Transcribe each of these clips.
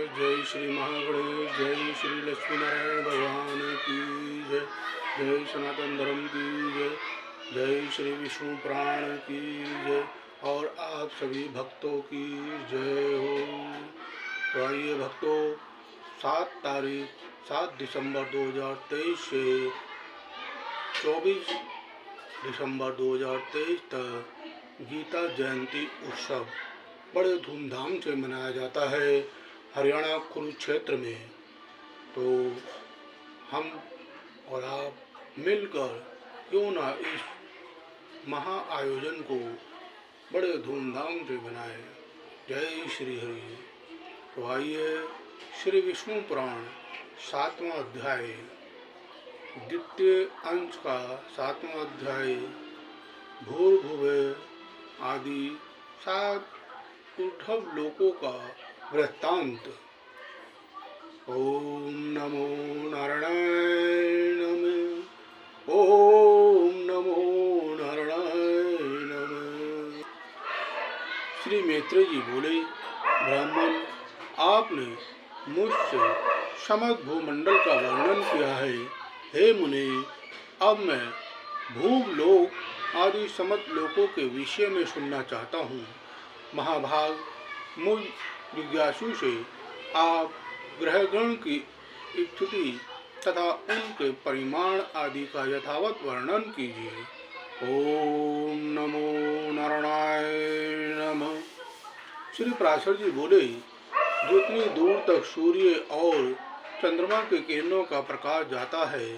जय श्री महागणेश, जय श्री लक्ष्मी नारायण भगवान की जय, जय सनातन धर्म की जय, जय श्री विष्णु पुराण की जय और आप सभी भक्तों की जय हो। तो आइए भक्तों, 7 दिसंबर 2023 से 24 दिसंबर 2023 तक गीता जयंती उत्सव बड़े धूमधाम से मनाया जाता है हरियाणा कुरुक्षेत्र में। तो हम और आप मिलकर क्यों ना इस महा आयोजन को बड़े धूमधाम से मनाएं। जय श्री हरि। तो आइए श्री विष्णु पुराण 7वां अध्याय द्वितीय अंश का 7वां अध्याय भूर्भुवः आदि 7 ऊर्ध्व लोकों का वृत्तांत। ओम नमो नारायणाय नमः। ओम नमो नारायणाय नमः। श्री मैत्रेय जी बोले, ब्राह्मण, आपने मुझसे समस्त भूमंडल का वर्णन किया है। हे मुनि, अब मैं भूलोक आदि समस्त लोकों के विषय में सुनना चाहता हूँ। महाभाग, मुझ जिज्ञासु से आप ग्रहगण की स्थिति तथा उनके परिमाण आदि का यथावत वर्णन कीजिए। ओम नमो नारायणाय नमः। श्री पराशर जी बोले, जितनी दूर तक सूर्य और चंद्रमा के किरणों का प्रकाश जाता है,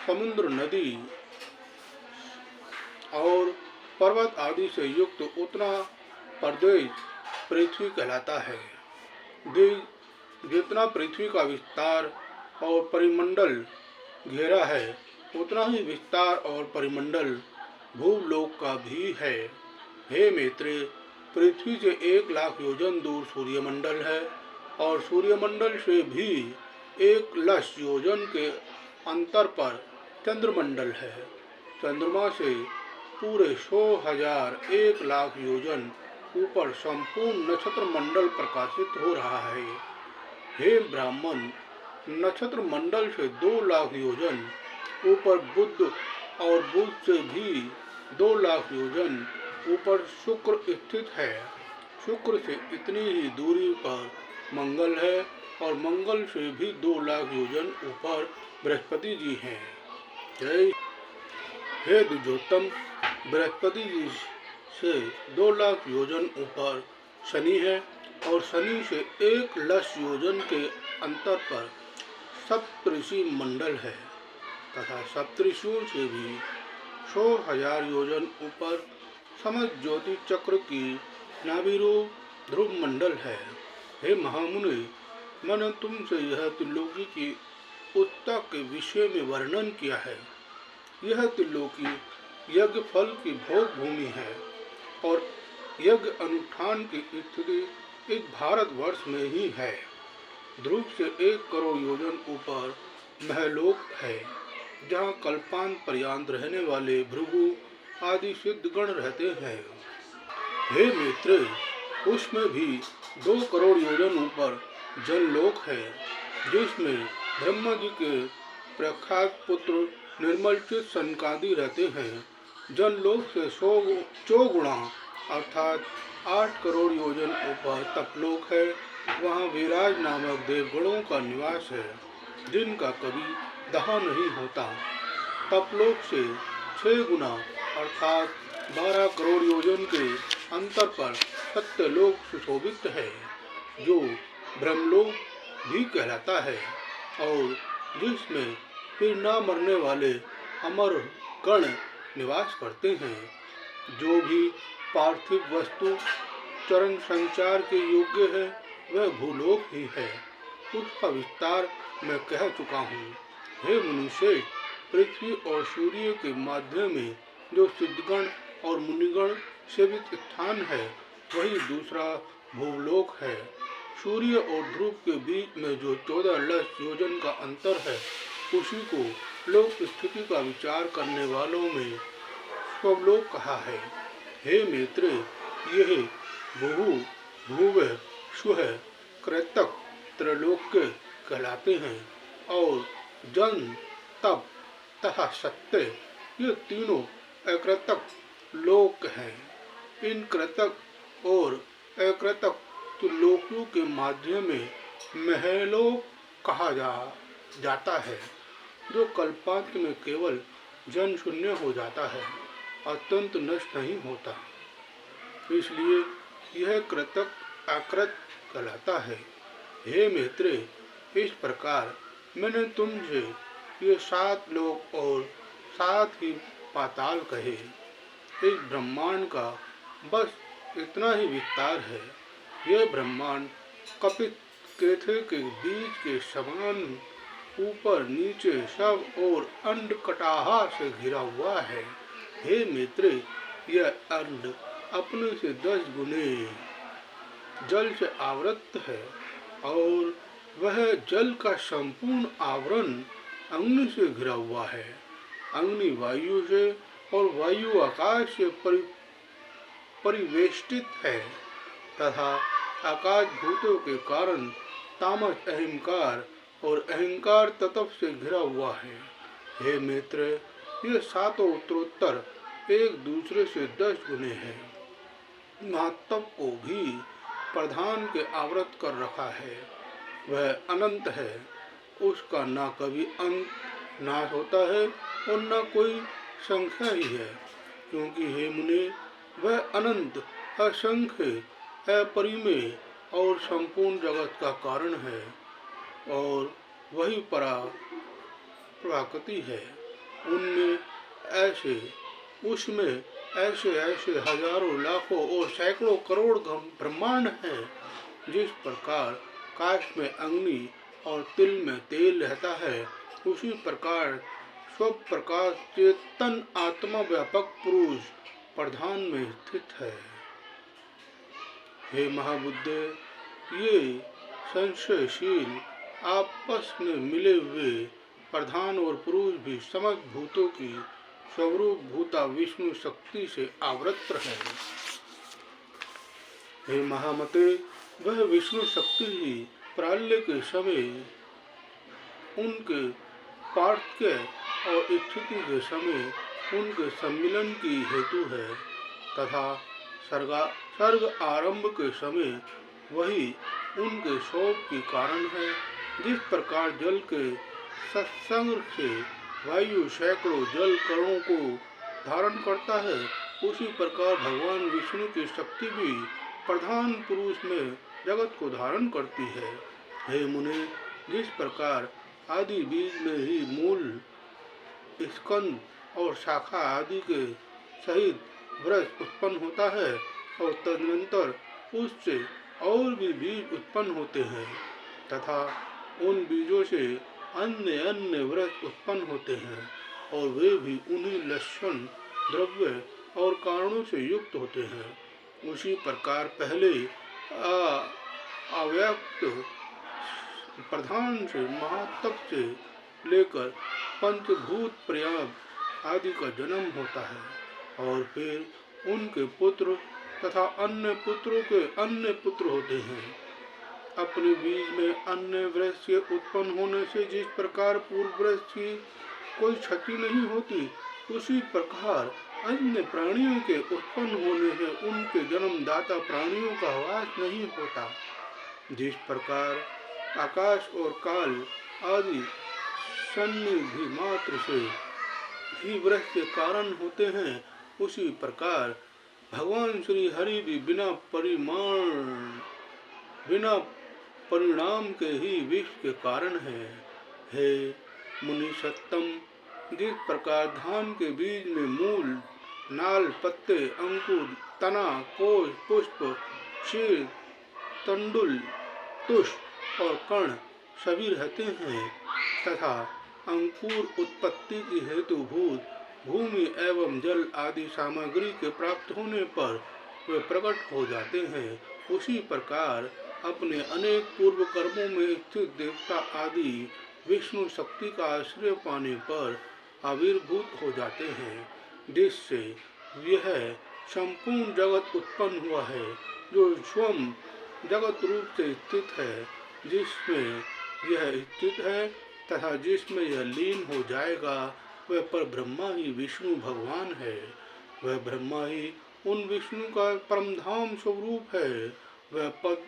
समुद्र, नदी और पर्वत आदि से युक्त उतना प्रदेश पृथ्वी कहलाता है। जितना पृथ्वी का विस्तार और परिमंडल घेरा है, उतना ही विस्तार और परिमंडल भूलोक का भी है। हे मैत्रेय, पृथ्वी से 1,00,000 योजन दूर सूर्यमंडल है और सूर्यमंडल से भी 1,00,000 योजन के अंतर पर चंद्रमंडल है। चंद्रमा से पूरे 100,000 1,00,000 योजन ऊपर संपूर्ण नक्षत्र मंडल प्रकाशित हो रहा है। हे ब्राह्मण, नक्षत्र मंडल से 2,00,000 योजन ऊपर बुध और बुध से भी 2,00,000 योजन ऊपर शुक्र स्थित है। शुक्र से इतनी ही दूरी पर मंगल है और मंगल से भी 2,00,000 योजन ऊपर बृहस्पति जी हैं। जय। हे द्विजोत्तम, बृहस्पति जी से 2,00,000 योजन ऊपर शनि है और शनि से 1,00,000 योजन के अंतर पर सप्तऋषि मंडल है तथा सप्तऋषियों से भी 100,000 योजन ऊपर समस्त ज्योति चक्र की नाभिरूप ध्रुव मंडल है। हे महामुनि, मैंने तुमसे यह त्रिलोकी की उत्ता के विषय में वर्णन किया है। यह त्रिलोकी यज्ञ फल की भोग भूमि है और यज्ञ अनुष्ठान की स्थिति इस भारतवर्ष में ही है। ध्रुव से 1 करोड़ योजन ऊपर महलोक है, जहाँ कल्पांत पर्यंत रहने वाले भृगु आदि सिद्धगण रहते हैं। हे मैत्रेय, उसमें भी 2 करोड़ योजन ऊपर जनलोक है, जिसमें ब्रह्मा जी के प्रख्यात पुत्र निर्मलचित सनकादि रहते हैं। जनलोक से 100 गुणा अर्थात 8 करोड़ योजन ऊपर तपलोक है। वहाँ विराज नामक देवगणों का निवास है, जिनका कभी दहन नहीं होता। तपलोक से 6 गुना अर्थात 12 करोड़ योजन के अंतर पर सत्यलोक सुशोभित है, जो ब्रह्मलोक भी कहलाता है और जिसमें फिर न मरने वाले अमर गण निवास करते हैं। जो भी पार्थिव वस्तु चरण संचार के योग्य है, वह भूलोक ही है। उसका विस्तार मैं कह चुका हूँ। हे मुनिश्रेष्ठ, पृथ्वी और सूर्य के माध्य में जो सिद्धगण और मुनिगण सेवित स्थान है, वही दूसरा भूलोक है। सूर्य और ध्रुव के बीच में जो 14,00,000 योजन का अंतर है, उसी को लोक स्थिति का विचार करने वालों में स्वलोक कहा है। हे मैत्रेय, यह भूः, भुवः, स्वः, कृतक त्रैलोक्य कहलाते हैं और जन, तप तथा सत्य ये तीनों अकृतक लोक हैं। इन कृतक और अकृतक लोकों के माध्यम में महलोक कहा जाता है, जो कल्पांत में केवल जन शून्य हो जाता है, अत्यंत नष्ट नहीं होता। इसलिए यह कृतक अकृत कहलाता है। हे मित्र, इस प्रकार मैंने तुमसे ये 7 लोक और 7 ही पाताल कहे। इस ब्रह्मांड का बस इतना ही विस्तार है। यह ब्रह्मांड कपित केथे के बीज के समान ऊपर नीचे सब और अंडकटाहा से घिरा हुआ है। हे मित्र, यह अंड अपने से 10 गुने जल से आवृत है और वह जल का संपूर्ण आवरण अग्नि से घिरा हुआ है। अग्नि वायु से और वायु आकाश से परिवेष्टित है तथा आकाश भूतों के कारण तामस अहंकार और अहंकार तत्व से घिरा हुआ है। हे मित्र, ये 7 उत्तरोत्तर एक दूसरे से 10 गुने हैं। महत्व को भी प्रधान के आवृत कर रखा है। वह अनंत है, उसका न कभी अंत नाश होता है और न कोई संख्या ही है, क्योंकि हे मुने, वह अनंत, असंख्य, अपरिमेय और संपूर्ण जगत का कारण है और वही परा प्रकृति है। उसमें ऐसे ऐसे हजारों लाखों और सैकड़ों करोड़ ब्रह्मांड हैं। जिस प्रकार काष्ठ में अग्नि और तिल में तेल रहता है, उसी प्रकार स्वप्रकाश चेतन आत्मा व्यापक पुरुष प्रधान में स्थित है। हे महाबुद्धे, ये संशयशील आपस में मिले हुए प्रधान और पुरुष भी समस्त भूतों की स्वरूप भूता विष्णु शक्ति से आवृत है। हे महामते, वह विष्णु शक्ति ही प्रलय के समय उनके पार्थक्य और स्थिति के समय उनके सम्मिलन की हेतु है तथा सर्ग आरंभ के समय वही उनके शोक की कारण है। जिस प्रकार जल के सत्संग से वायु सैकड़ों जल कणों को धारण करता है, उसी प्रकार भगवान विष्णु की शक्ति भी प्रधान पुरुष में जगत को धारण करती है। हे मुने, जिस प्रकार आदि बीज में ही मूल, स्कंद और शाखा आदि के सहित वृक्ष उत्पन्न होता है और तदनंतर उससे और भी बीज उत्पन्न होते हैं तथा उन बीजों से अन्य अन्य वृक्ष उत्पन्न होते हैं और वे भी उन्हीं लक्षण, द्रव्य और कारणों से युक्त होते हैं। उसी प्रकार पहले अव्यक्त प्रधान से महातप से लेकर पंचभूत प्रयाग आदि का जन्म होता है और फिर उनके पुत्र तथा अन्य पुत्रों के अन्य पुत्र होते हैं। अपने बीज में अन्य वृक्ष के उत्पन्न होने से जिस प्रकार पूर्व वृक्ष की कोई क्षति नहीं होती, उसी प्रकार अन्य प्राणियों के उत्पन्न होने से उनके जन्मदाता प्राणियों का वास नहीं होता। जिस प्रकार आकाश और काल आदि सन्निधि मात्र से ही वृक्ष के कारण होते हैं, उसी प्रकार भगवान श्री हरि भी बिना परिणाम के ही विश्व के कारण है। हे मुनि सत्तम, जिस प्रकार धान के बीज में मूल, नाल, पत्ते, अंकुर, तना, कोश, पुष्प, शीर, तंडुल, तुष्ट और कण सभी रहते हैं तथा अंकुर उत्पत्ति की हेतुभूत भूमि एवं जल आदि सामग्री के प्राप्त होने पर वे प्रकट हो जाते हैं, उसी प्रकार अपने अनेक पूर्व कर्मों में स्थित देवता आदि विष्णु शक्ति का आश्रय पाने पर आविर्भूत हो जाते हैं, जिससे यह संपूर्ण जगत उत्पन्न हुआ है, जो स्वयं जगत रूप से स्थित है जिसमें यह स्थित है तथा जिसमें यह लीन हो जाएगा वह पर ब्रह्मा ही विष्णु भगवान है। वह ब्रह्मा ही उन विष्णु का परमधाम स्वरूप है। वह पद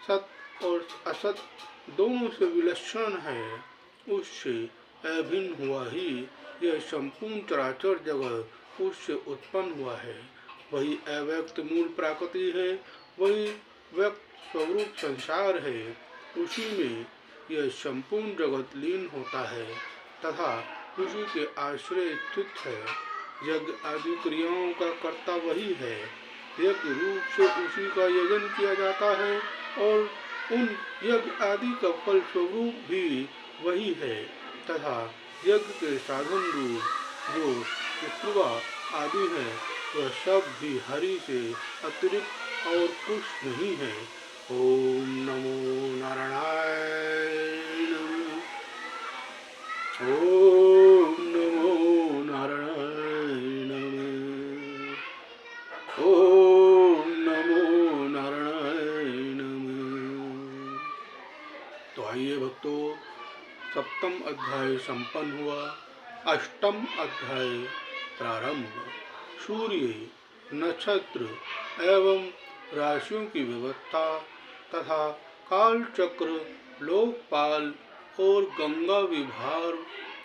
सत और असत दोनों से विलक्षण है। उससे अभिन्न हुआ ही यह संपूर्ण चराचर जगत उससे उत्पन्न हुआ है। वही अव्यक्त मूल प्रकृति है, वही व्यक्त स्वरूप संसार है। उसी में यह संपूर्ण जगत लीन होता है तथा उसी के आश्रय स्थित है। यज्ञ आदि क्रियाओं का कर्ता वही है। यज्ञ रूप से उसी का यजन किया जाता है और उन यज्ञ आदि का फल स्वरूप भी वही है तथा यज्ञ के साधन रूप जो पितृवा आदि है वह सब भी हरि से अतिरिक्त और कुछ नहीं है। ओम नमो नारायणाय नमः। ओम नमो नारायणाय नमः। ओम नमो नारायणाय नमः। तो आइए भक्तों, सप्तम अध्याय संपन्न हुआ। अष्टम अध्याय प्रारंभ। सूर्य, नक्षत्र एवं राशियों की व्यवस्था तथा काल चक्र, लोकपाल और गंगा विभार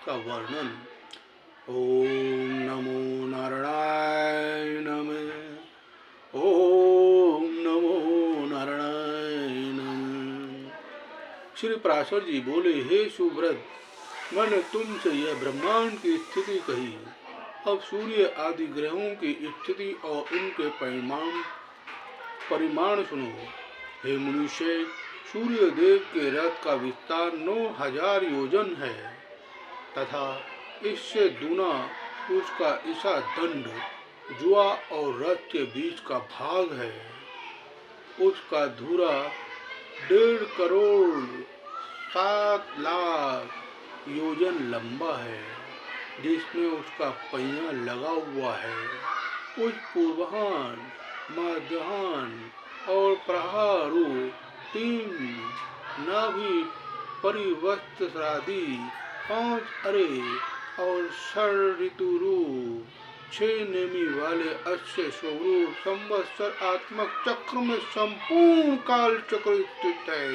का वर्णन। ओम नमो नारायणाय नमः। ओम नमो नारायणाय नमः। श्री पराशर जी बोले, हे सुव्रत, मैंने तुमसे यह ब्रह्मांड की स्थिति कही। अब सूर्य आदि ग्रहों की स्थिति और उनके परिमाण सुनो। हे मनुष्य, सूर्य देव के रथ का विस्तार 9000 योजन है तथा इससे दूना उसका ईसा दंड जुआ और रथ के बीच का भाग है। उसका धुरा 1.5 करोड़ 7 लाख योजन लंबा है, जिसमें उसका पहिया लगा हुआ है। उस पूर्वाह्न, मध्याह्न और प्रहारू 3 नाभि परिवस्त्रादि 5 अरे और षड ऋतु रूप 6 नेमी वाले अश्व स्वरूप संवत्सर आत्मक चक्र में संपूर्ण काल चक्र स्थित है।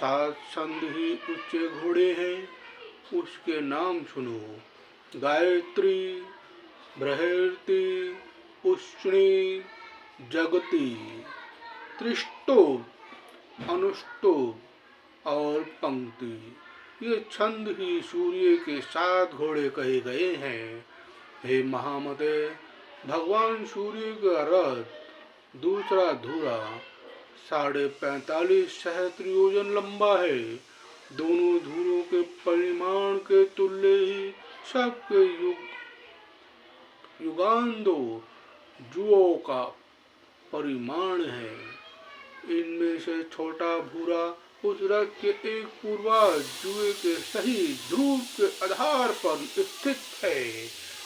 7 संधि ऊंचे घोड़े हैं, उसके नाम सुनो। गायत्री, बृहति, उष्णी, जगती, त्रिष्टोप, अनुष्टोप और पंक्ति। ये छंद ही सूर्य के 7 घोड़े कहे गए हैं। हे महामते, भगवान सूर्य का रथ दूसरा धुरा 45.5 सहस्त्र योजन लंबा है। दोनों धुरों के परिमाण के तुल्य ही सबके युगांधो जुओं का परिमाण है। इनमें से छोटा भूरा उस रथ के एक पूर्वाज जुए के सही ध्रुव के आधार पर स्थित है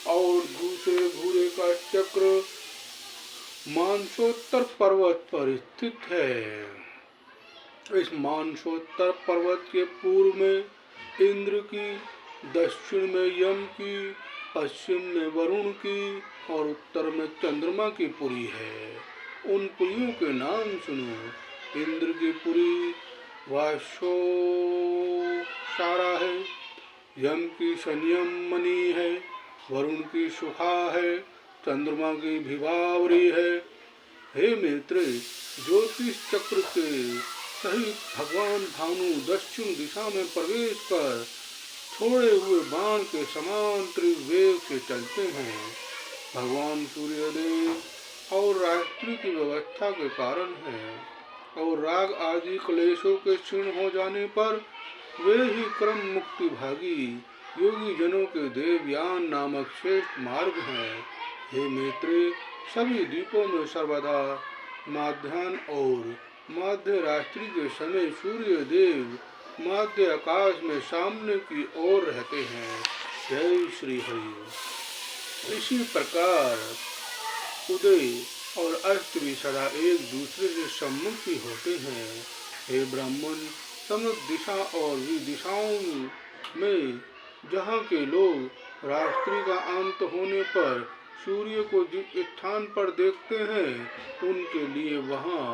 और दूसरे भूरे का चक्र मानसोत्तर पर्वत पर स्थित है। इस मानसोत्तर पर्वत के पूर्व में इंद्र की, दक्षिण में यम की, पश्चिम में वरुण की और उत्तर में चंद्रमा की पुरी है। उन पुरियों के नाम सुनो। इंद्र की पुरी वाशो सारा है, यम की संयम मणि है, वरुण की सुखा है, चंद्रमा की भिवावरी है। हे मित्र, ज्योतिष चक्र के सहित भगवान भानु दक्षिण दिशा में प्रवेश कर छोड़े हुए बाण के समान त्रिवेग से चलते हैं। भगवान सूर्यदेव और रात्रि की व्यवस्था के कारण है और राग आदि क्लेशों के क्षीण हो जाने पर वे ही क्रम मुक्ति भागी योगी जनों के देवयान नामक श्रेष्ठ मार्ग हैं। हे मित्र, सभी द्वीपों में सर्वदा माध्याह्न और मध्य रात्रि के समय सूर्य देव मध्य आकाश में सामने की ओर रहते हैं। जय श्री हरि। इसी प्रकार उदय और अस्त भी सदा एक दूसरे से सम्मुख ही होते हैं। हे ब्राह्मण, समस्त दिशा और विदिशाओं में जहाँ के लोग रात्रि का अंत होने पर सूर्य को जिस स्थान पर देखते हैं उनके लिए वहाँ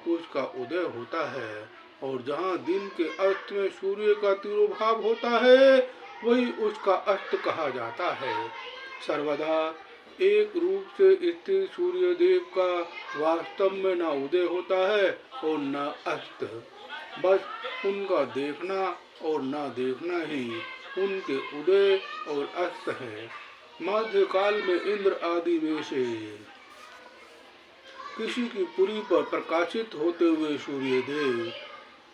उसका उदय होता है, और जहाँ दिन के अस्त में सूर्य का तिरोभाव होता है वही उसका अस्त कहा जाता है। सर्वदा एक रूप से स्थित सूर्य देव का वास्तव में न उदय होता है और न अस्त, बस उनका देखना और न देखना ही उनके उदय और अस्त है। मध्यकाल में इंद्र आदि में से किसी की पुरी पर प्रकाशित होते हुए सूर्य देव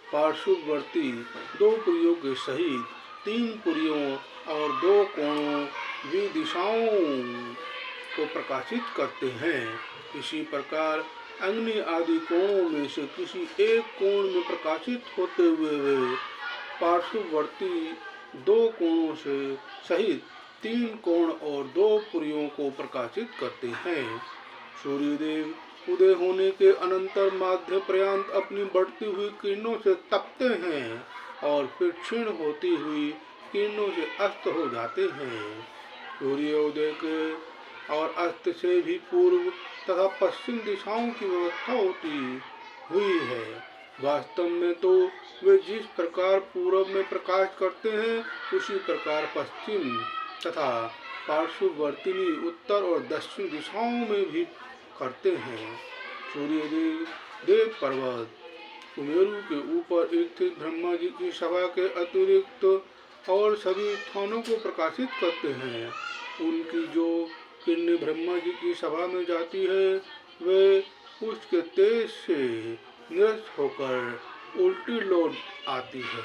पार्श्ववर्ती दो पुरियों के सहित तीन पुरियों और दो कोणों विदिशाओं को प्रकाशित करते हैं। इसी प्रकार अग्नि आदि कोणों में से किसी एक कोण में प्रकाशित होते हुए वे पार्श्ववर्ती दो कोणों से सहित तीन कोण और दो पुरियों को प्रकाशित करते हैं। सूर्यदेव उदय होने के अनंतर माध्य पर्यंत अपनी बढ़ती हुई किरणों से तपते हैं और फिर क्षीण होती हुई किरणों से अस्त हो जाते हैं। सूर्योदय के और अस्त से भी पूर्व तथा पश्चिम दिशाओं की व्यवस्था होती हुई है। वास्तव में तो वे जिस प्रकार पूर्व में प्रकाश करते हैं उसी प्रकार पश्चिम तथा पार्श्ववर्तिनी उत्तर और दक्षिण दिशाओं में भी करते हैं। सूर्यदेव देव पर्वत सुमेरु के ऊपर स्थित ब्रह्मा जी की सभा के अतिरिक्त और सभी स्थानों को प्रकाशित करते हैं। उनकी जो किरणें ब्रह्मा जी की सभा में जाती है वे उसके तेज से निरस्त होकर उल्टी लौट आती है।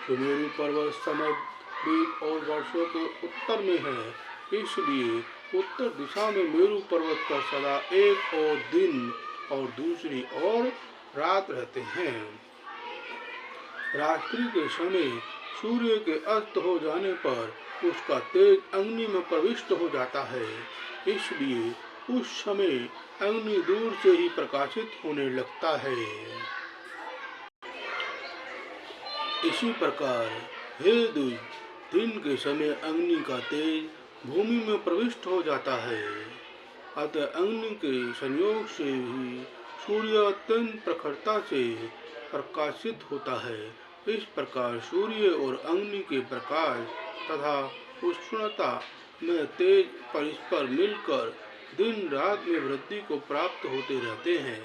सुमेरु पर्वत समुद्र द्वीप और वर्षों के उत्तर में है, इसलिए उत्तर दिशा में मेरु पर्वत पर सदा एक और दिन और दूसरी ओर रात रहते हैं। रात्रि के समय सूर्य के अस्त हो जाने पर उसका तेज अग्नि में प्रविष्ट हो जाता है, इसलिए उस समय अग्नि दूर से ही प्रकाशित होने लगता है। इसी प्रकार हे द्विज, दिन के समय अग्नि का तेज भूमि में प्रविष्ट हो जाता है, अतः अग्नि के संयोग से ही सूर्य अत्यंत प्रखरता से प्रकाशित होता है। इस प्रकार सूर्य और अग्नि के प्रकाश तथा उष्णता में तेज परस्पर मिलकर दिन रात में वृद्धि को प्राप्त होते रहते हैं।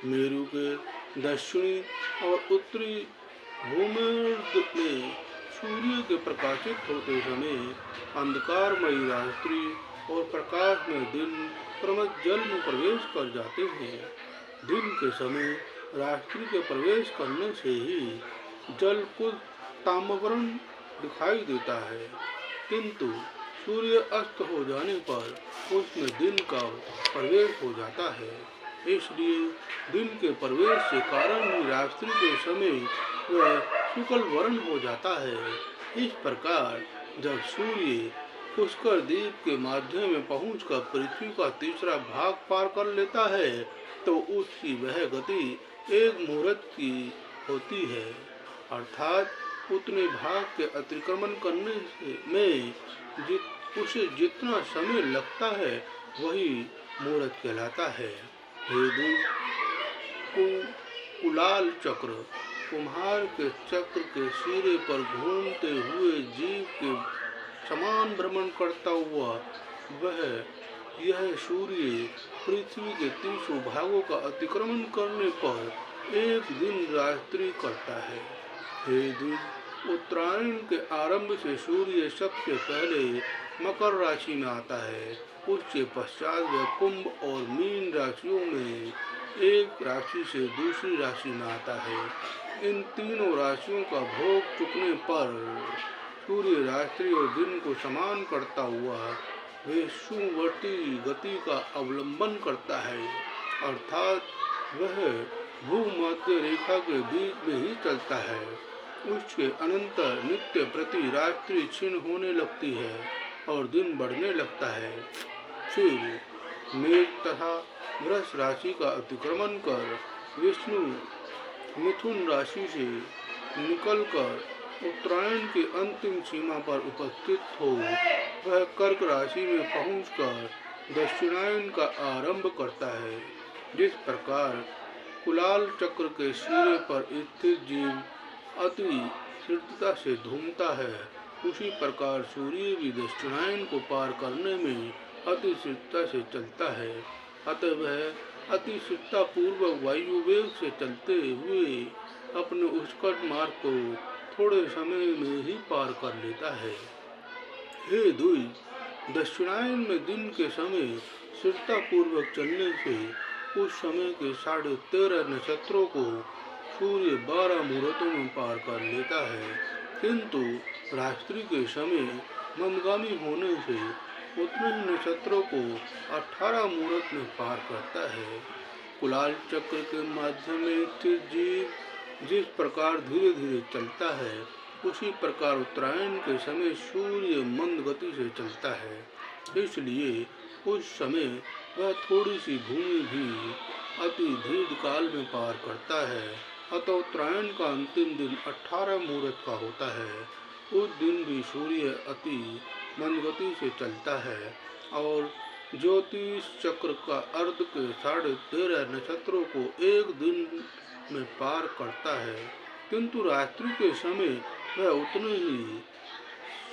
मेरु के दक्षिणी और उत्तरी भूमध्य में सूर्य के प्रकाशित होते समय अंधकारमयी रात्रि और प्रकाश में दिन क्रमश जल में प्रवेश कर जाते हैं। दिन के समय रात्रि के प्रवेश करने से ही जल कुछ ताम्रवर्ण दिखाई देता है, किंतु सूर्य अस्त हो जाने पर उसमें दिन का प्रवेश हो जाता है, इसलिए दिन के प्रवेश के कारण ही रात्रि के समय वह शुक्ल वर्ण हो जाता है। इस प्रकार जब सूर्य पुष्कर द्वीप के माध्यम में पहुंचकर पृथ्वी का तीसरा भाग पार कर लेता है तो उसकी वह गति एक मुहूर्त की होती है, अर्थात उतने भाग के अतिक्रमण करने में उसे जितना समय लगता है वही मुहूर्त कहलाता है। हे कुलाल चक्र कुम्हार के चक्र के सिरे पर घूमते हुए जीव के समान भ्रमण करता हुआ वह यह सूर्य पृथ्वी के 30 भागों का अतिक्रमण करने पर एक दिन रात्रि करता है। हे द्विज, उत्तरायण के आरंभ से सूर्य सबसे पहले मकर राशि में आता है, उसके पश्चात वह कुंभ और मीन राशियों में एक राशि से दूसरी राशि में आता है। इन तीनों राशियों का भोग चुकने पर सूर्य रात्रि और दिन को समान करता हुआ विषुववर्ती गति का अवलंबन करता है, अर्थात वह भूमध्य रेखा के बीच में ही चलता है। उसके अनंतर नित्य प्रति रात्रि क्षीण होने लगती है और दिन बढ़ने लगता है। फिर मेष तथा वृष राशि का अतिक्रमण कर विष्णु मिथुन राशि से निकलकर उत्तरायण की अंतिम सीमा पर उपस्थित हो वह कर्क राशि में पहुंचकर दक्षिणायन का आरंभ करता है। जिस प्रकार कुलाल चक्र के सिरे पर स्थित जीव अति शीघ्रता से घूमता है, उसी प्रकार सूर्य भी दक्षिणायन को पार करने में अति शीघ्रता से चलता है। अतः वह अति शीघ्रता पूर्वक वायु वेग से चलते हुए अपने उत्कट मार्ग को थोड़े समय में ही पार कर लेता है। हे द्विज, दक्षिणायन में दिन के समय शीघ्रता पूर्वक चलने से उस समय के 13.5 नक्षत्रों को सूर्य 12 मुहूर्तों में पार कर लेता है, किंतु रात्रि के समय मंदगामी होने से उतने ही नक्षत्रों को 18 मुहूर्त में पार करता है। कुलाल चक्र के माध्यम में स्थित जीव जिस प्रकार धीरे धीरे चलता है, उसी प्रकार उत्तरायण के समय सूर्य मंद गति से चलता है, इसलिए उस समय वह थोड़ी सी भूमि भी अति दीर्घ काल में पार करता है। अतः उत्तरायण का अंतिम दिन 18 मुहूर्त का होता है। उस दिन भी सूर्य अति मंद गति से चलता है और ज्योतिष चक्र का अर्ध के 13.5 नक्षत्रों को एक दिन में पार करता है, किंतु रात्रि के समय वह उतने ही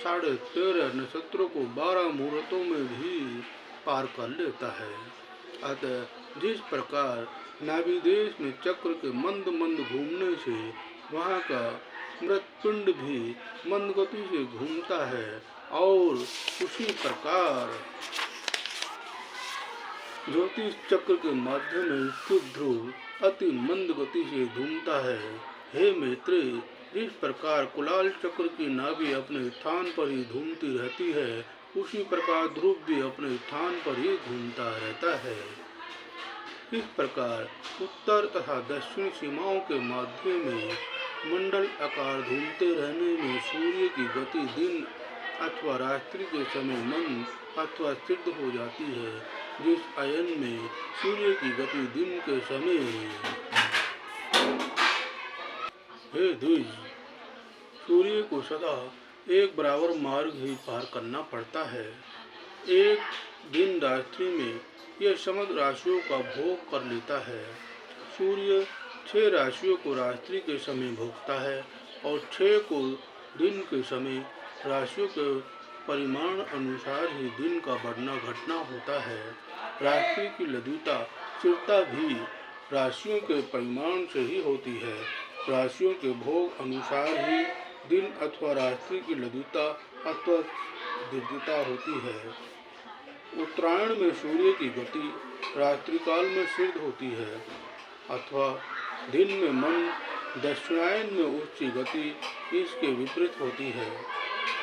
13.5 नक्षत्रों को 12 मुहूर्तों में भी पार कर लेता है। अतः जिस प्रकार नाभि देश में चक्र के मंद मंद घूमने से वहाँ का मृतपिंड भी मंद गति से घूमता है, और उसी प्रकार ज्योतिष चक्र के माध्यम में स्थित ध्रुव अति मंद गति से घूमता है। हे मैत्रेय, जिस प्रकार कुलाल चक्र की नाभि अपने स्थान पर ही घूमती रहती है, उसी प्रकार ध्रुव भी अपने स्थान पर ही घूमता रहता है। इस प्रकार उत्तर तथा दक्षिण सीमाओं के माध्यम में मंडल आकार घूमते रहने में सूर्य की गति दिन अथवा रात्रि के समय मंद अथवा सिद्ध हो जाती है। जिस अयन में सूर्य की गति दिन के समय हे द्विज, सूर्य को सदा एक बराबर मार्ग ही पार करना पड़ता है। एक दिन रात्रि में यह समस्त राशियों का भोग कर लेता है। सूर्य 6 राशियों को रात्रि के समय भोगता है और 6 को दिन के समय। राशियों के परिमाण अनुसार ही दिन का बढ़ना घटना होता है। रात्रि की लघुता स्थिरता भी राशियों के परिमाण से ही होती है। राशियों के भोग अनुसार ही दिन अथवा रात्रि की लघुता अथवा दीर्घता होती है। उत्तरायण में सूर्य की गति रात्रि काल में सिद्ध होती है अथवा दिन में मंद, दक्षिणायन में उच्च गति इसके विपरीत होती है।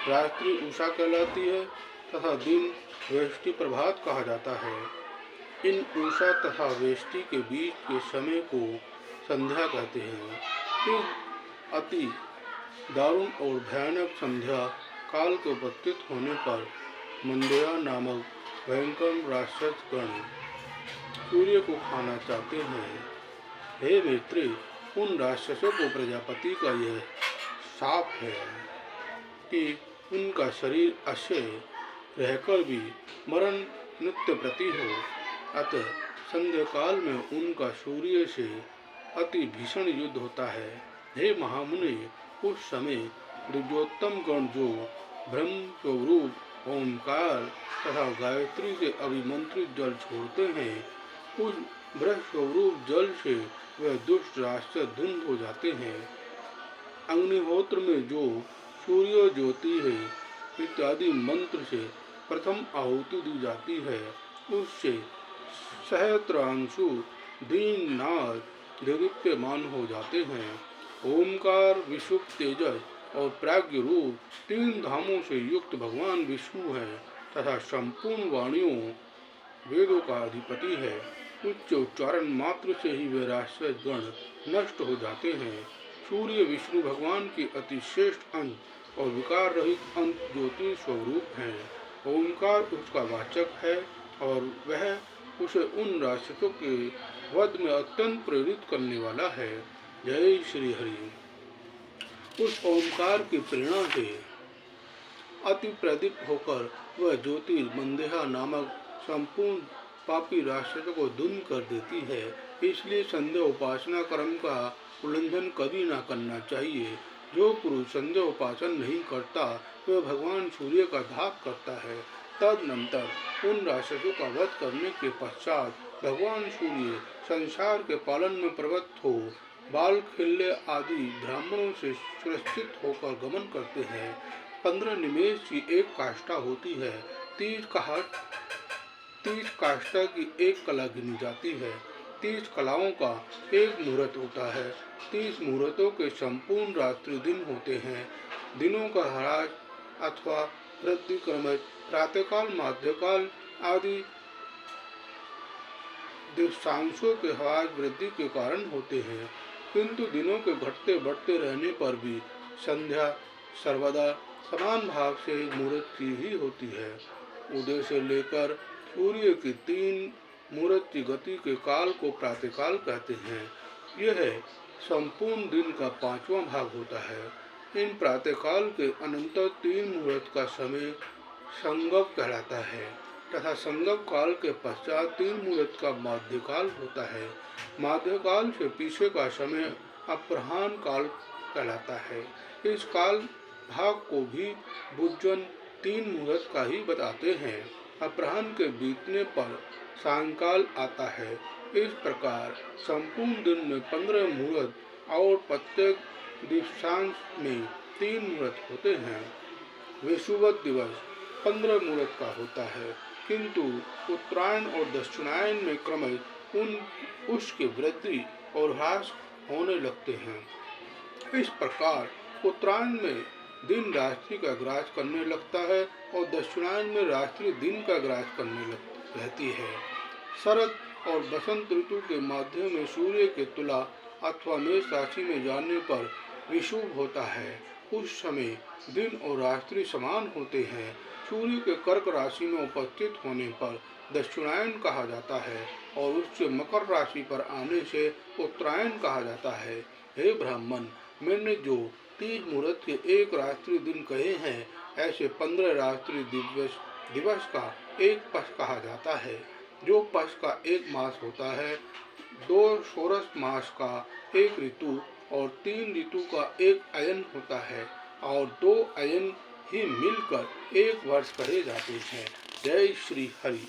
रात्रि उषा कहलाती है तथा दिन वेष्टि प्रभात कहा जाता है। इन उषा तथा वेष्टि के बीच के समय को संध्या कहते हैं। फिर अति दारुण और भयानक संध्या काल के उपस्थित होने पर मंदेया नामक भयंकर राक्षस गण सूर्य को खाना चाहते हैं। हे मैत्रेय, उन राक्षसों को प्रजापति का यह शाप है कि उनका शरीर अक्षय रहकर भी मरण नित्य प्रति हो। अतः संध्या काल में उनका सूर्य से अति भीषण युद्ध होता है। हे महामुनि, उस समय दिव्योत्तम गण जो ब्रह्म स्वरूप ओंकार तथा गायत्री से अभिमंत्रित जल छोड़ते हैं, उस ब्रह्म स्वरूप जल से वह दुष्ट राक्षस धुंध हो जाते हैं। अग्निहोत्र में जो सूर्य ज्योति है इत्यादि मंत्र से प्रथम आहुति दी जाती है, उससे सहस्रांशु दीननाथ देदीप्यमान हो जाते हैं। ओमकार, विशुभ तेजस और प्राज्ञ रूप 3 धामों से युक्त भगवान विष्णु है तथा संपूर्ण वाणियों वेदों का अधिपति है। उच्च उच्चारण मात्र से ही वे राक्षस गण नष्ट हो जाते हैं। सूर्य विष्णु भगवान की अति श्रेष्ठ अंश और विकार रहित अंत ज्योति स्वरूप है। ओंकार उसका वाचक है और वह उसे उन राक्षसों के वध में अत्यंत प्रेरित करने वाला है। जय श्री हरि। उस ओंकार की प्रेरणा से अति प्रदीप होकर वह ज्योति मंदेहा नामक संपूर्ण पापी राक्षसों को धुंध कर देती है। इसलिए संध्या उपासना क्रम का उल्लंघन कभी न करना चाहिए। जो पुरुष संध्या उपासना नहीं करता वह भगवान सूर्य का धाक करता है। तदनंतर उन राक्षसों का वध करने के पश्चात भगवान सूर्य संसार के पालन में प्रवृत्त हो बाल खिल्ले आदि ब्राह्मणों से सुरक्षित होकर गमन करते हैं। 15 निमेष की एक काष्ठा होती है। 30 काष्ठा की एक कला गिनी जाती है। 30 कलाओं का एक मुहूर्त होता है। 30 मुहूर्तों के संपूर्ण रात्रि दिन होते हैं। दिनों का ह्रास अथवा वृद्धि क्रमश प्रातःकाल मध्यकाल आदि दिवसांशों के ह्रास वृद्धि के कारण होते हैं, किंतु दिनों के घटते बढ़ते रहने पर भी संध्या सर्वदा समान भाव से मुहूर्त की ही होती है। उदय से लेकर सूर्य की 3 मुहूर्त की गति के काल को प्रातःकाल कहते हैं। यह संपूर्ण दिन का 5वां भाग होता है। इन प्रातःकाल के अनंतर 3 मुहूर्त का समय संगम कहलाता है तथा संगम काल के पश्चात 3 मुहूर्त का मध्यकाल होता है। मध्यकाल से पीछे का समय अपराह्न काल कहलाता है। इस काल भाग को भी बुद्धजन 3 मुहूर्त का ही बताते हैं। अपराह्न के बीतने पर सायंकाल आता है। इस प्रकार संपूर्ण दिन में 15 मुहूर्त और प्रत्येक दिवसांश में 3 मुहूर्त होते हैं। विषुवत दिवस 15 मुहूर्त का होता है, किंतु उत्तरायण और दक्षिणायन में क्रमश उसकी वृद्धि और ह्रास होने लगते हैं। इस प्रकार उत्तरायण में दिन रात्रि का ग्रास करने लगता है और दक्षिणायन में रात्रि दिन का ग्रास करने रहती है। शरद और बसंत ऋतु के मध्य में सूर्य के तुला अथवा मेष राशि में जाने पर विषुव होता है। उस समय दिन और रात्रि समान होते हैं। सूर्य के कर्क राशि में उपस्थित होने पर दक्षिणायन कहा जाता है और उससे मकर राशि पर आने से उत्तरायण कहा जाता है। हे ब्राह्मण, मैंने जो 30 मुहूर्त के एक रात्रि दिन कहे हैं, ऐसे 15 रात्रि दिवस का एक पक्ष कहा जाता है। जो पक्ष का एक मास होता है, 2 षोडश मास का एक ऋतु और 3 ऋतु का एक अयन होता है और 2 अयन ही मिलकर एक वर्ष कहे जाते हैं। जय श्री हरि।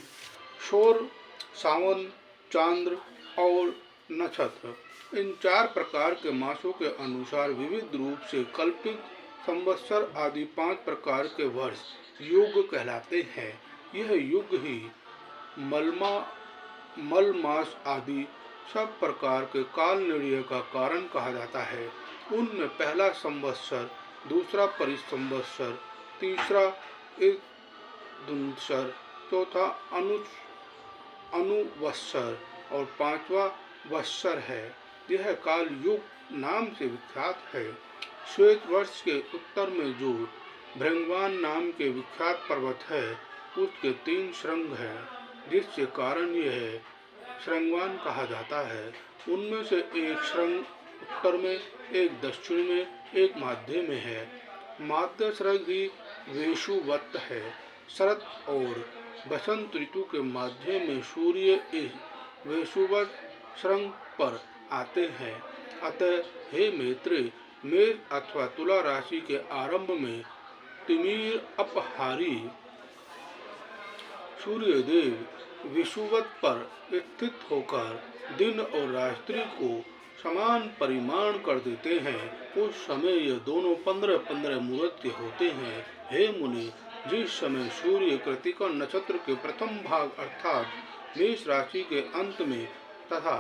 शोर, सावन, चांद्र और नक्षत्र, इन 4 प्रकार के मासों के अनुसार विविध रूप से कल्पित संवत्सर आदि 5 प्रकार के वर्ष युग कहलाते हैं। यह युग ही मल मास आदि सब प्रकार के काल निर्णय का कारण कहा जाता है। उनमें पहला संवत्सर, दूसरा परिसंवत्सर, तीसरा ईदुंसर, चौथा अनुवत्सर और 5वां वत्सर है। यह काल युग नाम से विख्यात है। श्वेत वर्ष के उत्तर में जो भृंगवान नाम के विख्यात पर्वत है, उसके 3 श्रृंग हैं, जिसके कारण यह श्रृंगवान कहा जाता है। उनमें से एक श्रृंग उत्तर में, एक दक्षिण में, एक मध्य में है। मध्य श्रृंग ही वेशुवत है। शरद और बसंत ऋतु के मध्य में सूर्य इस वेशुवत श्रृंग पर आते हैं। अतः हे मैत्रेय, मेष अथवा तुला राशि के आरंभ में तिमिर अपहारी सूर्यदेव विषुवत पर स्थित होकर दिन और रात्रि को समान परिमाण कर देते हैं। उस समय यह दोनों 15-15 मुहूर्त के होते हैं। हे मुनि, जिस समय सूर्य कृत्तिका नक्षत्र के प्रथम भाग अर्थात मेष राशि के अंत में तथा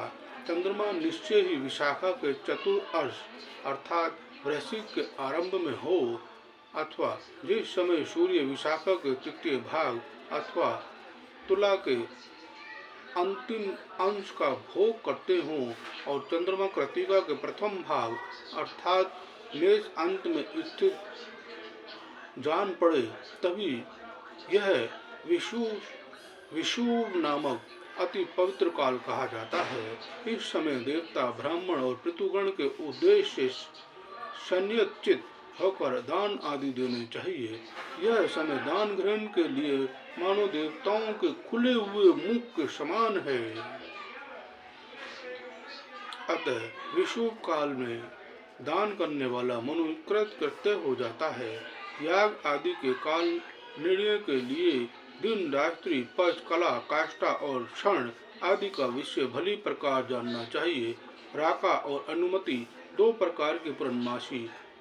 चंद्रमा निश्चय ही विशाखा के चतुर्थ अर्थात वृश्चिक के आरंभ में हो, अथवा जिस समय सूर्य विशाखा के तृतीय भाग अथवा तुला के अंतिम अंश का भोग करते हों और चंद्रमा कृत्तिका के प्रथम भाग अर्थात मेष अंत में स्थित जान पड़े, तभी यह विषुव नामक अति पवित्र काल कहा जाता है। इस समय देवता, ब्राह्मण और पितृगण के उद्देश्य से संयचित होकर दान आदि देने चाहिए। यह समय दान ग्रहण के लिए मानव देवताओं के खुले हुए मुख के समान है। अतः विषुव काल में दान करने वाला मनुष्य कृतकृत्य हो जाता है। याग आदि के काल निर्णय के लिए दिन, रात्रि, पक्ष, कला, काष्ठा और क्षण आदि का विषय भली प्रकार जानना चाहिए। राका और अनुमति दो प्रकार की पूर्णमासी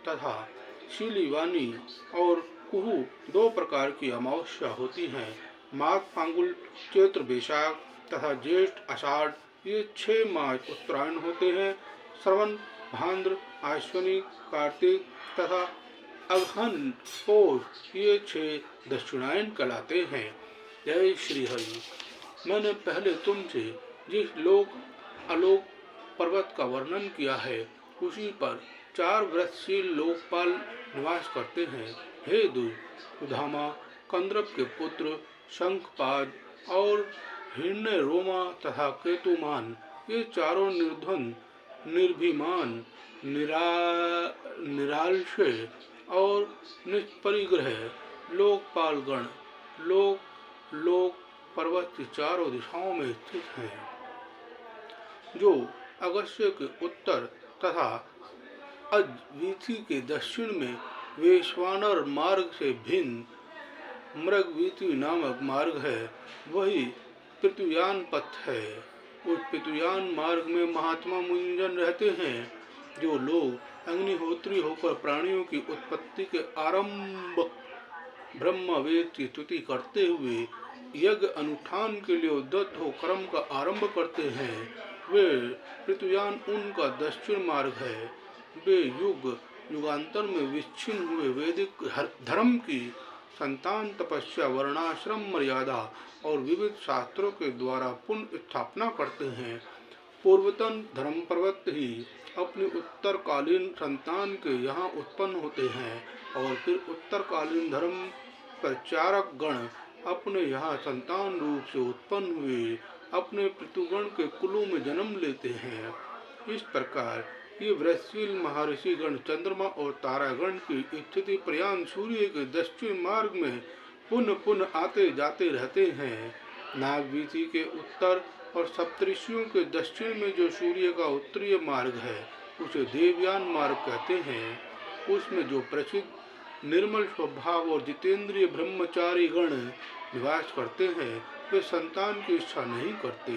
तथा शीलीवानी और कुहू दो प्रकार की अमावस्या होती हैं। माघ, फाल्गुन, चैत्र, बैसाख तथा ज्येष्ठ, आषाढ़ ये 6 मास उत्तरायण होते हैं। श्रवण, भाद्र, आश्विनी, कार्तिक तथा अगहन, पौष ये 6 दक्षिणायन कहलाते हैं। जय श्री हरि। मैंने पहले तुमसे जिस लोक आलोक पर्वत का वर्णन किया है उसी पर 4 व्रतशील लोकपाल निवास करते हैं। हे दुधामा, कंदर्प के पुत्र शंखपाद और हिरण्यरोमा तथा केतुमान ये चारों निर्धन, निर्भिमान, निरालस्य और निष्परिग्रह लोकपालगण लोक पर्वत की चारों दिशाओं में स्थित हैं, जो अगस्त्य के उत्तर तथा अजवीथी के दक्षिण में वैश्वानर मार्ग से भिन्न मृगवीथी नामक मार्ग है। वही पृथ्वीयान पथ है। उस पृथ्वीयान मार्ग में महात्मा मुनिजन रहते हैं, जो लोग अग्निहोत्री होकर प्राणियों की उत्पत्ति के आरंभ ब्रह्म वेद की स्तुति करते हुए यज्ञ अनुष्ठान के लिए उद्यत हो कर्म का आरंभ करते हैं। वे पृथ्वीयान उनका दक्षिण मार्ग है। वे युगांतर में विच्छिन्न हुए वैदिक धर्म की संतान तपस्या, वर्णाश्रम मर्यादा और विविध शास्त्रों के द्वारा पुनः स्थापना करते हैं। पूर्वतन धर्म पर्वत ही अपनी उत्तरकालीन संतान के यहाँ उत्पन्न होते हैं और फिर उत्तरकालीन धर्म प्रचारक गण अपने यहाँ संतान रूप से उत्पन्न हुए अपने पितृगण के कुलों में जन्म लेते हैं। इस प्रकार ये व्रतशील महर्षि गण चंद्रमा और तारागण की स्थिति प्रयाण सूर्य के दक्षिण मार्ग में पुनः पुनः आते जाते रहते हैं। नागवीथी के उत्तर और सप्तऋषियों के दक्षिण में जो सूर्य का उत्तरीय मार्ग है उसे देवयान मार्ग कहते हैं। उसमें जो प्रसिद्ध निर्मल स्वभाव और जितेंद्रिय ब्रह्मचारी गण निवास करते हैं वे संतान की इच्छा नहीं करते,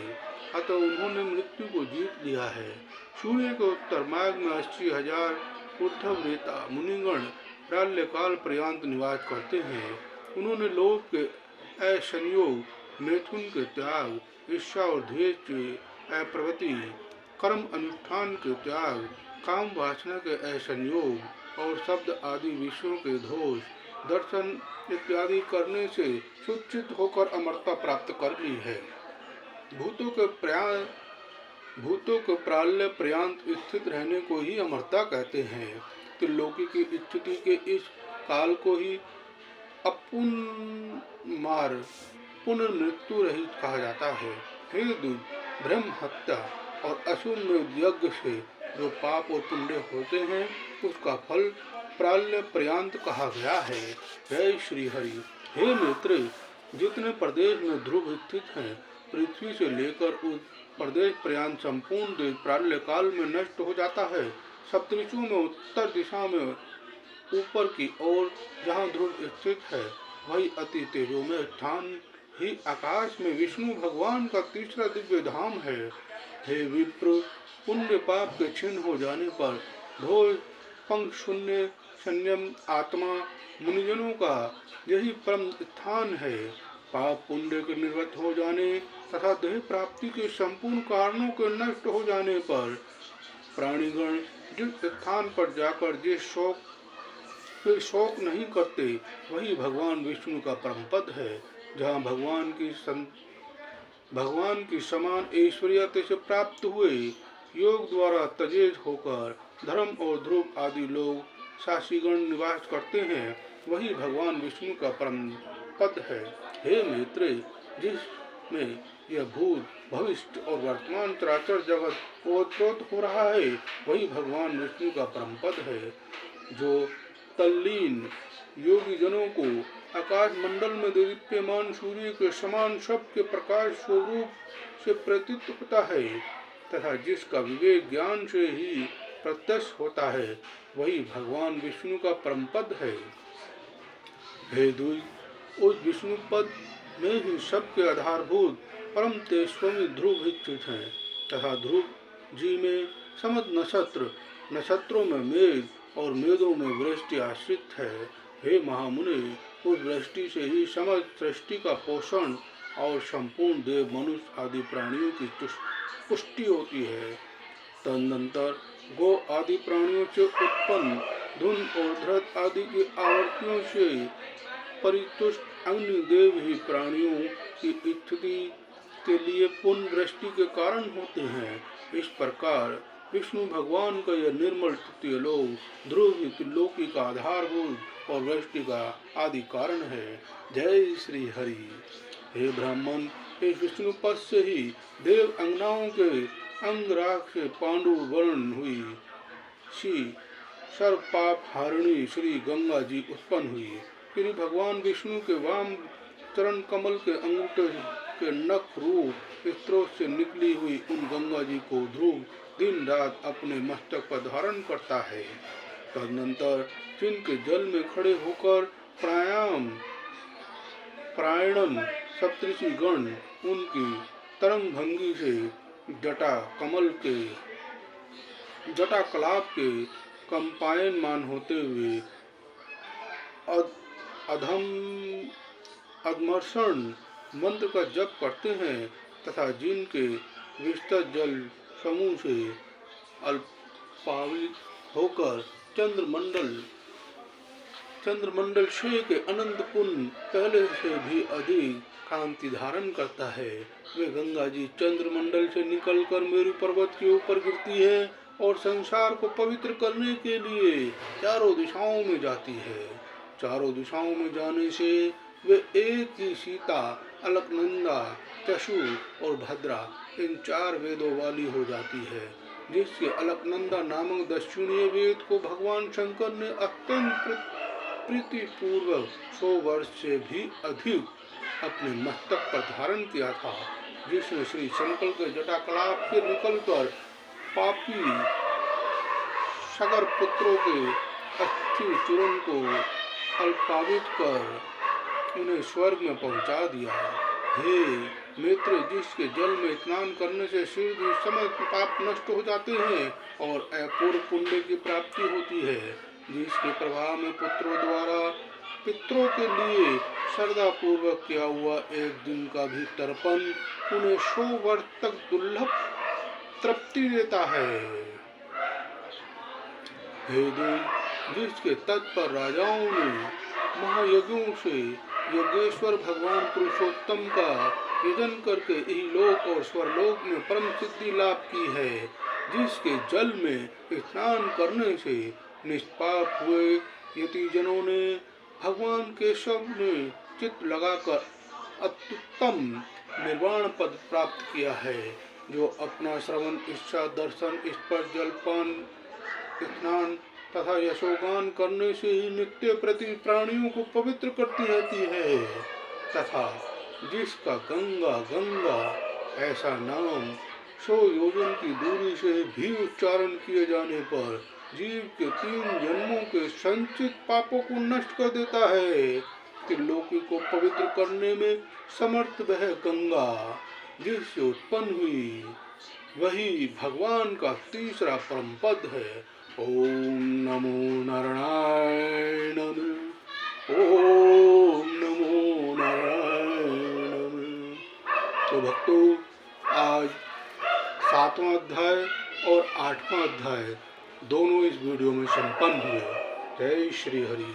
अतः उन्होंने मृत्यु को जीत लिया है। सूर्य के उत्तर मार्ग में 80,000 उद्धव रेता मुनिगण प्राल्यकाल पर्यंत निवास करते हैं। उन्होंने लोभ के असंयोग, मैथुन के त्याग, ईर्ष्या और द्वेष के अप्रवृत्ति, कर्म अनुष्ठान के त्याग, काम वासना के असंयोग और शब्द आदि विषयों के दोष, दर्शन इत्यादि करने से सुचित होकर अमरता प्राप्त कर ली है। भूतों के प्राल्य पर्यंत स्थित रहने को ही अमरता कहते हैं। त्रिलोकी की स्थिति के इस काल को ही अपुनमार पुनर्मृत्यु रहित कहा जाता है। हे दुज, ब्रह्म हत्या और अश्वमेध यज्ञ से जो पाप और पुण्य होते हैं उसका फल प्राल्य पर्यंत कहा गया है। जय श्री हरि। हे मित्र, जितने प्रदेश में ध्रुव स्थित हैं पृथ्वी से लेकर उस प्रदेश पर्यंत संपूर्ण देश प्राल्य काल में नष्ट हो जाता है। सप्तऋषियों में उत्तर दिशा में ऊपर की ओर जहाँ ध्रुव स्थित है वही अति तेजोमय स्थान ही आकाश में विष्णु भगवान का तीसरा दिव्य धाम है। हे विप्र, पुण्य पाप के क्षीण हो जाने पर ढोल पंख शून्य संयम आत्मा मुनिजनों का यही परम स्थान है। पाप पुण्य के निवृत्त हो जाने तथा देह प्राप्ति के संपूर्ण कारणों के नष्ट हो जाने पर प्राणीगण जिस स्थान पर जाकर शोक नहीं करते वही भगवान विष्णु का परम पद है, जहाँ भगवान की समान ऐश्वर्य से प्राप्त हुए योग द्वारा तजेज होकर धर्म और ध्रुव आदि लोग शासीगण निवास करते हैं, वही भगवान विष्णु का परम पद है। हे मित्र, जिसमें यह भूत भविष्य और वर्तमान चराचर जगत ओतप्रोत हो रहा है, वही भगवान विष्णु का परम पद है, जो तल्लीन योगी जनों को आकाश मंडल में दीप्यमान सूर्य के समान सबके प्रकाश स्वरूप से प्रतीत होता है तथा जिसका विवेक ज्ञान से ही प्रत्यक्ष होता है, वही भगवान विष्णु का परम पद है। हे दुई, उस विष्णु पद में ही सबके आधारभूत परम तेजस्वी ध्रुव स्थित हैं तथा ध्रुव जी में समस्त नक्षत्र, नक्षत्रों में मेघ और मेघों में वृष्टि आश्रित है। हे महामुनि, उस वृष्टि से ही समस्त सृष्टि का पोषण और संपूर्ण देव मनुष्य आदि प्राणियों की पुष्टि होती है। तदनंतर गो आदि प्राणियों से उत्पन्न धुन और धृत आदि की आवर्तियों से परितुष्ट अग्निदेव ही प्राणियों की स्थिति के लिए पुण्य वृष्टि के कारण होते हैं। इस प्रकार विष्णु भगवान का यह निर्मल तृतीय लोक ध्रुव त्रिलोकी का आधारभूत और वृष्टि का आदि कारण है। जय श्री हरि। हे ब्राह्मण, इस विष्णु पद से ही देव अंगनाओं के अंगराग से पांडु वर्ण हुई सी सर्व पाप हारिणी श्री गंगा जी उत्पन्न हुई। फिर भगवान विष्णु के वाम चरण कमल के अंगूठे के नख रूप स्त्रोत से निकली हुई उन गंगा जी को ध्रुव दिन रात अपने मस्तक पर धारण करता है। तदनंतर जिनके जल में खड़े होकर प्रायणन सप्तऋषि गण उनकी तरंग भंगी से जटा कलाप के कंपायनमान होते हुए अधमर्षण मंत्र का जप करते हैं तथा जिनके विस्तृत जल समूह से अल्पावलित होकर चंद्रमंडल से के अनंत पुण्य पहले से भी अधिक कांति धारण करता है, वे गंगा जी चंद्रमंडल से निकलकर मेरु पर्वत के ऊपर गिरती है और संसार को पवित्र करने के लिए चारों दिशाओं में जाती है। चारों दिशाओं में जाने से वे एक ही सीता, अलकनंदा, चशु और भद्रा इन चार वेदों वाली हो जाती है, जिसके अलकनंदा नामक दक्षिणीय वेद को भगवान शंकर ने अत्यंत प्रीतिपूर्वक 100 वर्ष से भी अधिक अपने मस्तक पर धारण किया था, जिसने श्री शंकर के जटाकलाप से निकलकर पापी सगर पुत्रों के अस्थि चूर्ण को अल्पावित कर उन्हें स्वर्ग में पहुंचा दिया। हे मित्र, जिसके जल में स्नान करने से शीघ्र समस्त पाप नष्ट हो जाते हैं और अपूर्व पुण्य की प्राप्ति होती है, जिसके प्रभाव में पुत्रों द्वारा पितरों के लिए श्रद्धा पूर्वक किया हुआ एक दिन का भी तर्पण उन्हें 100 वर्ष तक दुर्लभ तृप्ति देता है। हे देव, जिसके तट पर राजाओं ने महायज्ञों से यज्ञेश्वर भगवान पुरुषोत्तम का यजन करके इहलोक और स्वरलोक में परम सिद्धि लाभ की है, जिसके जल में स्नान करने से निष्पाप हुए यतिजनों ने भगवान केशव ने चित्त लगाकर अत्युत्तम निर्वाण पद प्राप्त किया है, जो अपना श्रवण, इच्छा, दर्शन, स्पर्श, जलपान, स्नान तथा यशोगान करने से ही नित्य प्रति प्राणियों को पवित्र करती रहती है, तथा जिसका गंगा गंगा ऐसा नाम 100 योजन की दूरी से भी उच्चारण किए जाने पर जीव के 3 जन्मों के संचित पापों को नष्ट कर देता है। त्रिलोकी को पवित्र करने में समर्थ वह गंगा जिससे उत्पन्न हुई, वही भगवान का तीसरा परम पद है। ओम नमो नारायण नमः। ओम नमो नारायण नमः। तो भक्तों, आज 7वां अध्याय और 8वां अध्याय दोनों इस वीडियो में संपन्न हुए। जय श्री हरि।